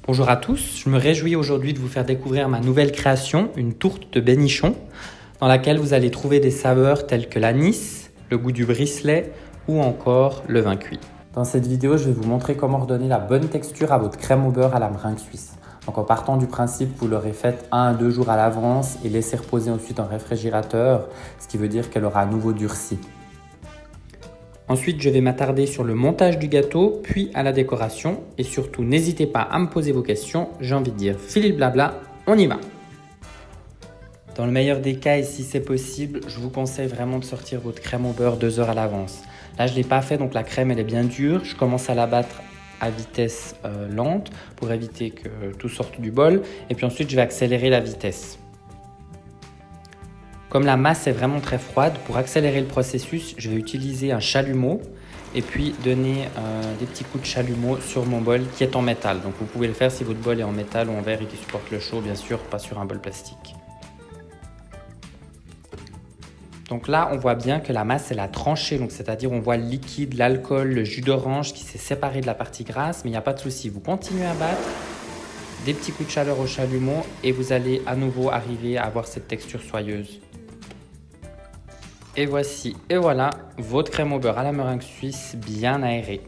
Bonjour à tous, je me réjouis aujourd'hui de vous faire découvrir ma nouvelle création, une tourte de bénichon, dans laquelle vous allez trouver des saveurs telles que l'anis, le goût du bricelet ou encore le vin cuit. Dans cette vidéo, je vais vous montrer comment redonner la bonne texture à votre crème au beurre à la meringue suisse. Donc en partant du principe, vous l'aurez faite 1 à 2 jours à l'avance et laissez reposer ensuite en réfrigérateur, ce qui veut dire qu'elle aura à nouveau durci. Ensuite, je vais m'attarder sur le montage du gâteau, puis à la décoration. Et surtout, n'hésitez pas à me poser vos questions. J'ai envie de dire, file le blabla, on y va. Dans le meilleur des cas, et si c'est possible, je vous conseille vraiment de sortir votre crème au beurre 2 heures à l'avance. Là, je ne l'ai pas fait, donc la crème, elle est bien dure. Je commence à la battre à vitesse lente pour éviter que tout sorte du bol. Et puis ensuite, je vais accélérer la vitesse. Comme la masse est vraiment très froide, pour accélérer le processus, je vais utiliser un chalumeau et puis donner des petits coups de chalumeau sur mon bol qui est en métal. Donc vous pouvez le faire si votre bol est en métal ou en verre et qui supporte le chaud, bien sûr, pas sur un bol plastique. Donc là, on voit bien que la masse, elle a tranché, donc c'est-à-dire on voit le liquide, l'alcool, le jus d'orange qui s'est séparé de la partie grasse, mais il n'y a pas de souci. Vous continuez à battre, des petits coups de chaleur au chalumeau et vous allez à nouveau arriver à avoir cette texture soyeuse. Et voici, et voilà, votre crème au beurre à la meringue suisse bien aérée.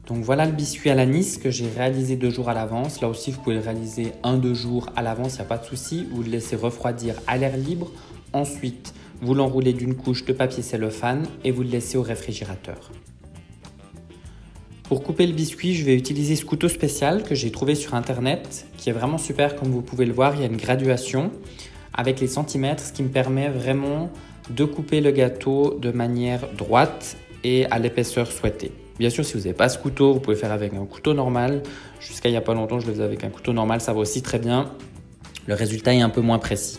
Donc voilà le biscuit à l'anis que j'ai réalisé 2 jours à l'avance. Là aussi, vous pouvez le réaliser 1-2 jours à l'avance, il n'y a pas de souci. Vous le laissez refroidir à l'air libre. Ensuite, vous l'enroulez d'une couche de papier cellophane et vous le laissez au réfrigérateur. Pour couper le biscuit, je vais utiliser ce couteau spécial que j'ai trouvé sur internet, qui est vraiment super comme vous pouvez le voir, il y a une graduation avec les centimètres, ce qui me permet vraiment de couper le gâteau de manière droite et à l'épaisseur souhaitée. Bien sûr, si vous n'avez pas ce couteau, vous pouvez faire avec un couteau normal. Jusqu'à il n'y a pas longtemps, je le faisais avec un couteau normal, ça va aussi très bien. Le résultat est un peu moins précis.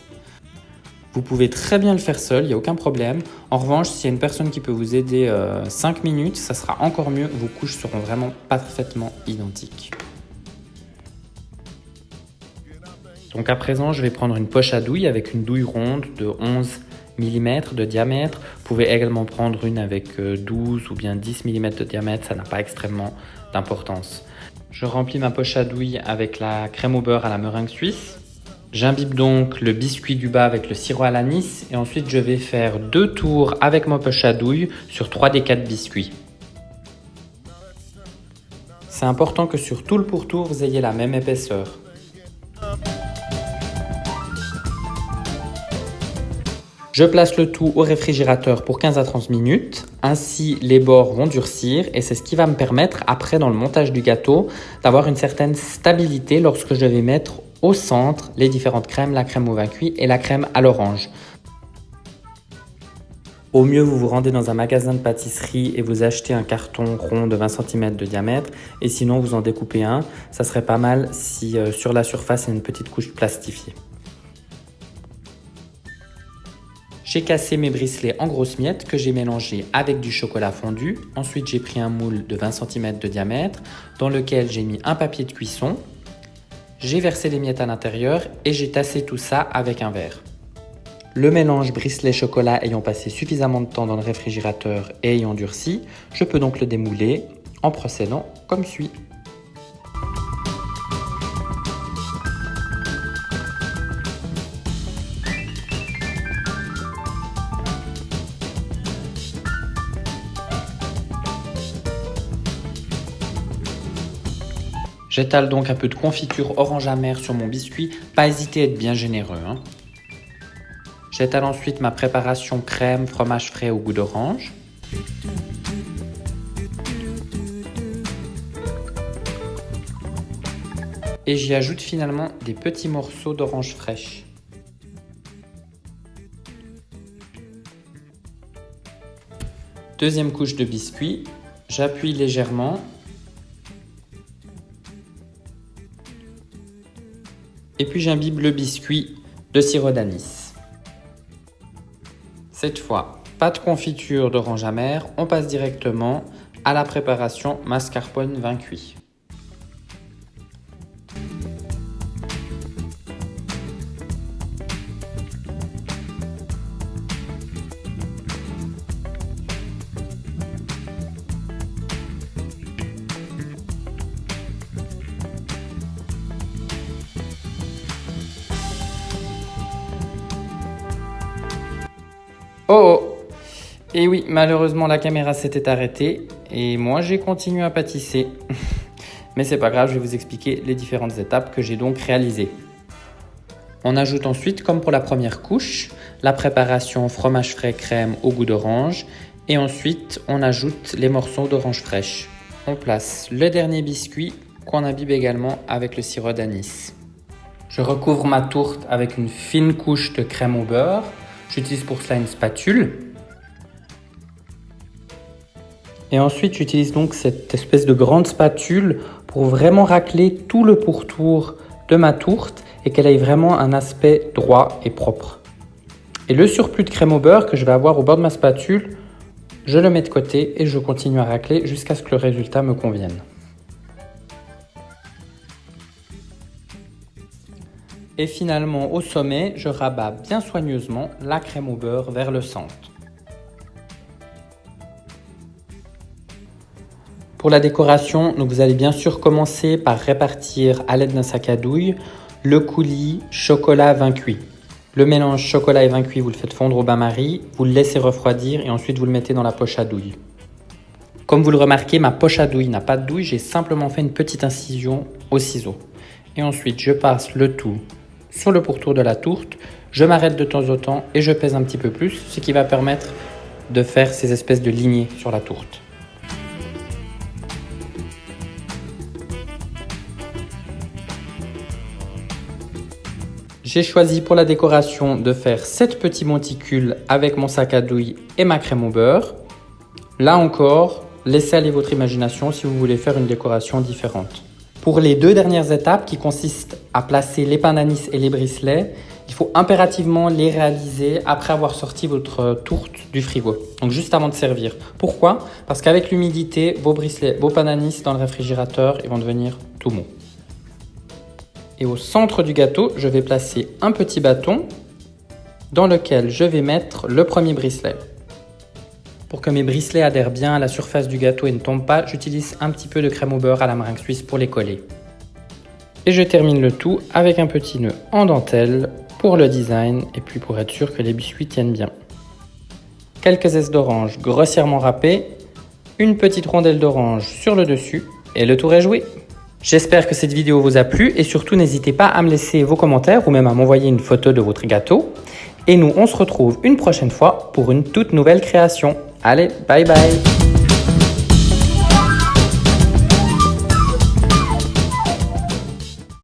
Vous pouvez très bien le faire seul, il n'y a aucun problème. En revanche, s'il y a une personne qui peut vous aider 5 minutes, ça sera encore mieux. Vos couches seront vraiment parfaitement identiques. Donc à présent, je vais prendre une poche à douille avec une douille ronde de 11 mm de diamètre. Vous pouvez également prendre une avec 12 ou bien 10 mm de diamètre, ça n'a pas extrêmement d'importance. Je remplis ma poche à douille avec la crème au beurre à la meringue suisse. J'imbibe donc le biscuit du bas avec le sirop à l'anis et ensuite je vais faire 2 tours avec ma poche à douille sur 3 des 4 biscuits. C'est important que sur tout le pourtour, vous ayez la même épaisseur. Je place le tout au réfrigérateur pour 15 à 30 minutes, ainsi les bords vont durcir et c'est ce qui va me permettre après dans le montage du gâteau d'avoir une certaine stabilité lorsque je vais mettre au centre les différentes crèmes, la crème au vin cuit et la crème à l'orange. Au mieux, vous vous rendez dans un magasin de pâtisserie et vous achetez un carton rond de 20 cm de diamètre et sinon vous en découpez un. Ça serait pas mal si sur la surface il y a une petite couche plastifiée. J'ai cassé mes bricelets en grosses miettes que j'ai mélangées avec du chocolat fondu. Ensuite, j'ai pris un moule de 20 cm de diamètre dans lequel j'ai mis un papier de cuisson. J'ai versé les miettes à l'intérieur et j'ai tassé tout ça avec un verre. Le mélange bricelet chocolat ayant passé suffisamment de temps dans le réfrigérateur et ayant durci, je peux donc le démouler en procédant comme suit. J'étale donc un peu de confiture orange amère sur mon biscuit, pas hésiter à être bien généreux. J'étale ensuite ma préparation crème, fromage frais au goût d'orange. Et j'y ajoute finalement des petits morceaux d'orange fraîche. Deuxième couche de biscuit, j'appuie légèrement. Et puis j'imbibe le biscuit de sirop d'anis. Cette fois, pas de confiture d'orange amère, on passe directement à la préparation mascarpone vin cuit. Oh oh! Et oui, malheureusement la caméra s'était arrêtée et moi j'ai continué à pâtisser. Mais c'est pas grave, je vais vous expliquer les différentes étapes que j'ai donc réalisées. On ajoute ensuite, comme pour la première couche, la préparation fromage frais crème au goût d'orange et ensuite on ajoute les morceaux d'orange fraîche. On place le dernier biscuit qu'on imbibe également avec le sirop d'anis. Je recouvre ma tourte avec une fine couche de crème au beurre. J'utilise pour cela une spatule. Et ensuite, j'utilise donc cette espèce de grande spatule pour vraiment racler tout le pourtour de ma tourte et qu'elle ait vraiment un aspect droit et propre. Et le surplus de crème au beurre que je vais avoir au bord de ma spatule, je le mets de côté et je continue à racler jusqu'à ce que le résultat me convienne. Et finalement, au sommet, je rabats bien soigneusement la crème au beurre vers le centre. Pour la décoration, donc vous allez bien sûr commencer par répartir à l'aide d'un sac à douille le coulis chocolat vin cuit. Le mélange chocolat et vin cuit, vous le faites fondre au bain-marie, vous le laissez refroidir et ensuite vous le mettez dans la poche à douille. Comme vous le remarquez, ma poche à douille n'a pas de douille, j'ai simplement fait une petite incision au ciseau. Et ensuite, je passe le tout sur le pourtour de la tourte, je m'arrête de temps en temps et je pèse un petit peu plus, ce qui va permettre de faire ces espèces de lignées sur la tourte. J'ai choisi pour la décoration de faire 7 petits monticules avec mon sac à douille et ma crème au beurre. Là encore, laissez aller votre imagination si vous voulez faire une décoration différente. Pour les 2 dernières étapes qui consistent à placer les pains d'anis et les bricelets, il faut impérativement les réaliser après avoir sorti votre tourte du frigo, donc juste avant de servir. Pourquoi? Parce qu'avec l'humidité, vos bricelets, vos pains d'anis dans le réfrigérateur, ils vont devenir tout mous. Et au centre du gâteau, je vais placer un petit bâton dans lequel je vais mettre le premier bricelet. Pour que mes bricelets adhèrent bien à la surface du gâteau et ne tombent pas, j'utilise un petit peu de crème au beurre à la meringue suisse pour les coller. Et je termine le tout avec un petit nœud en dentelle pour le design et puis pour être sûr que les biscuits tiennent bien. Quelques zestes d'orange grossièrement râpées, une petite rondelle d'orange sur le dessus et le tour est joué. J'espère que cette vidéo vous a plu et surtout n'hésitez pas à me laisser vos commentaires ou même à m'envoyer une photo de votre gâteau. Et nous, on se retrouve une prochaine fois pour une toute nouvelle création. Allez, bye bye!